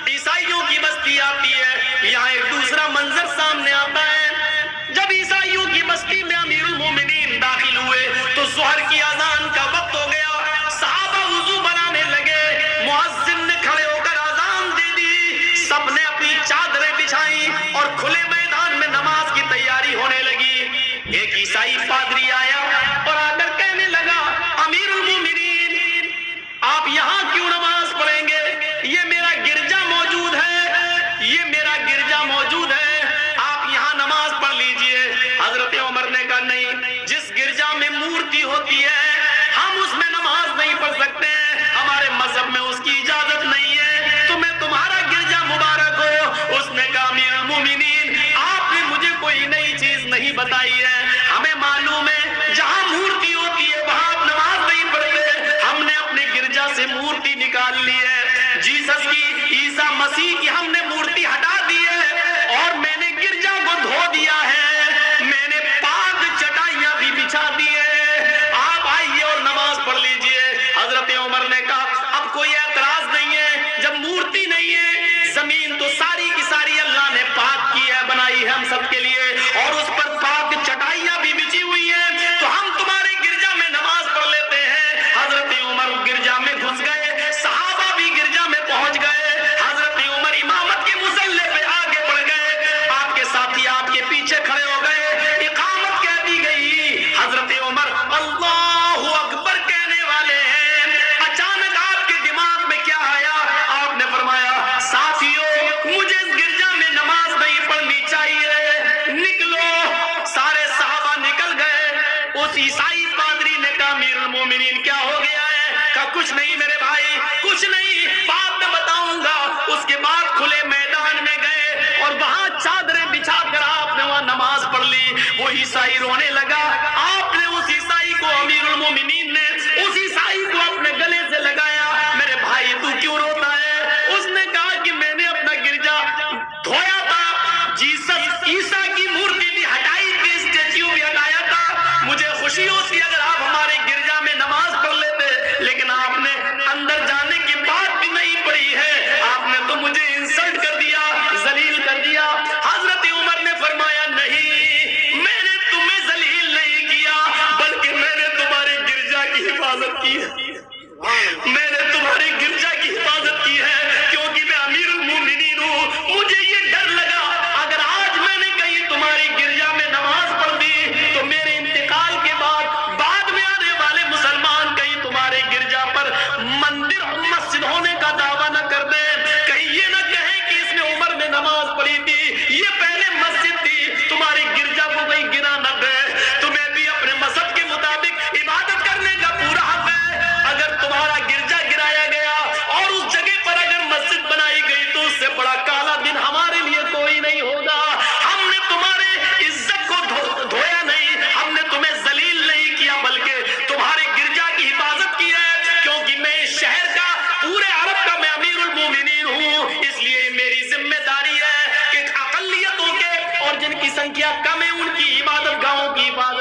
عیسائیوں کی بستی آتی ہے، یہاں ایک دوسرا منظر سامنے آتا ہے۔ جب عیسائیوں کی بستی میں امیر المومنین داخل ہوئے تو ظہر کی اذان کا وقت ہو گیا، صحابہ وضو بنانے لگے، مؤذن نے کھڑے ہو کر اذان دے دی، سب نے اپنی چادریں بچھائیں اور کھلے میدان میں نماز کی تیاری ہونے لگی۔ ایک عیسائی پادری آیا اور آ کر کہنے لگا، امیر المومنین آپ یہاں کیوں نماز پڑھیں گے؟ یہ میرا گرجا موجود ہے، یہ میرا گرجا موجود ہے، آپ یہاں نماز پڑھ لیجئے۔ حضرت عمر نے کہا نہیں، جس گرجا میں مورتی ہوتی ہے ہم اس میں نماز نہیں پڑھ سکتے، ہمارے مذہب میں اس کی اجازت نہیں ہے، تمہیں تمہارا گرجا مبارک ہو۔ اس نے کہا امیر المومنین آپ نے مجھے کوئی نئی چیز نہیں بتائی ہے، ہمیں معلوم ہے جہاں مورتی ہوتی ہے وہاں آپ نماز نہیں پڑھتے، ہم نے اپنے گرجا سے مورتی نکال لی ہے، جیسس کی، عیسیٰ مسیح کی ہم نے مورتی ہٹا دی ہے اور میں نے گرجا کو دھو دیا ہے، میں نے پاک چٹائیاں بھی بچھا دی ہے، آپ آئیے اور نماز پڑھ لیجئے۔ حضرت عمر نے کہا اب کوئی اعتراض نہیں ہے، جب مورتی نہیں ہے، زمین تو ساری کی ساری اللہ نے پاک کی ہے، بنائی ہے ہم سب کے لیے، اور اس پر پاک چٹائیاں بھی بچھی ہوئی ہیں، تو ہم تمہارے گرجا میں نماز پڑھ لیتے ہیں۔ حضرت عمر گرجا میں گھس گئے، صحابہ بھی گرجا میں پہنچ گئے، حضرت عمر امامت کے مصلے پہ آگے بڑھ گئے، آپ کے ساتھی آپ کے پیچھے کھڑے ہو گئے، اقامت کہہ دی گئی، حضرت عمر اللہ اکبر کہنے والے ہیں، اچانک آپ کے دماغ میں کیا آیا؟ آپ نے فرمایا ساتھیوں مجھے اس گرجا میں نماز نہیں پڑھنی چاہیے، نکلو۔ سارے صحابہ نکل گئے۔ اس عیسائی پادری نے کہا امیر المومنین کیا ہو گیا ہے؟ کہا کچھ نہیں میرے بھائی، کچھ نہیں، بات میں بتاؤں گا۔ اس کے بعد کھلے میدان میں گئے اور وہاں چادریں بچھا کر آپ نے وہاں نماز پڑھ لی۔ وہ عیسائی رونے لگا، آپ نے اس عیسائی کو، امیر المومنین نے اس عیسائی کو اپنے گلے سے لگایا، میرے بھائی تو کیوں روتا ہے؟ اس نے کہا کہ میں نے اپنا گرجا دھویا تھا، جیسس عیسیٰ کی مورتی بھی ہٹائی تھی، اسٹیچیو بھی ہٹایا تھا، مجھے خوشی ہوتی اگر آپ ہمارے گرجا میں نماز پڑھ لیتے، لیکن آپ نے اندر جانے کی بات بھی نہیں پڑھی ہے، آپ نے تو مجھے انسلٹ کر دیا، ذلیل کر دیا۔ حضرت عمر نے فرمایا نہیں، میں نے تمہیں ذلیل نہیں کیا، بلکہ میں نے تمہارے گرجا کی حفاظت کی ہے، میں نے تمہارے گرجا کی حفاظت کی ہے، کیونکہ میں امیر المومنین ہوں، مجھے یہ ڈر لگا اگر آج میں نے کہیں تمہاری گرجا میں نماز پڑھ دی تو میرے انتقال کے بعد میں آنے والے مسلمان کہیں تمہارے گرجا پر مندر مسجد ہونے کا دعویٰ نہ کر دیں، کہیں یہ نہ کہیں کہ اس میں عمر نے نماز پڑھی تھی، یہ پہلے مسجد تھی، تمہاری گرجا کو کہیں گرا نہ دے، تمہیں بھی اپنے مذہب کے مطابق عبادت کرنے کا پورا حق ہے، اگر تمہارا گرجا گرایا گیا اور اس جگہ پر اگر مسجد بنائی گئی تو اس سے بڑا کالا دن ہمارے لیے کوئی نہیں ہوگا، ہم نے تمہارے عزت کو دھویا نہیں، ہم نے تمہیں ذلیل نہیں کیا، بلکہ تمہارے گرجا کی حفاظت کی ہے، کیونکہ میں اس شہر کا، پورے عرب کا میں امیر المومنین ہوں، اس لیے میری ذمہ داری ہے کہ اقلیتوں کے اور جن کی سنکھیا کم ہے ان کی عبادت گاہوں کی حفاظت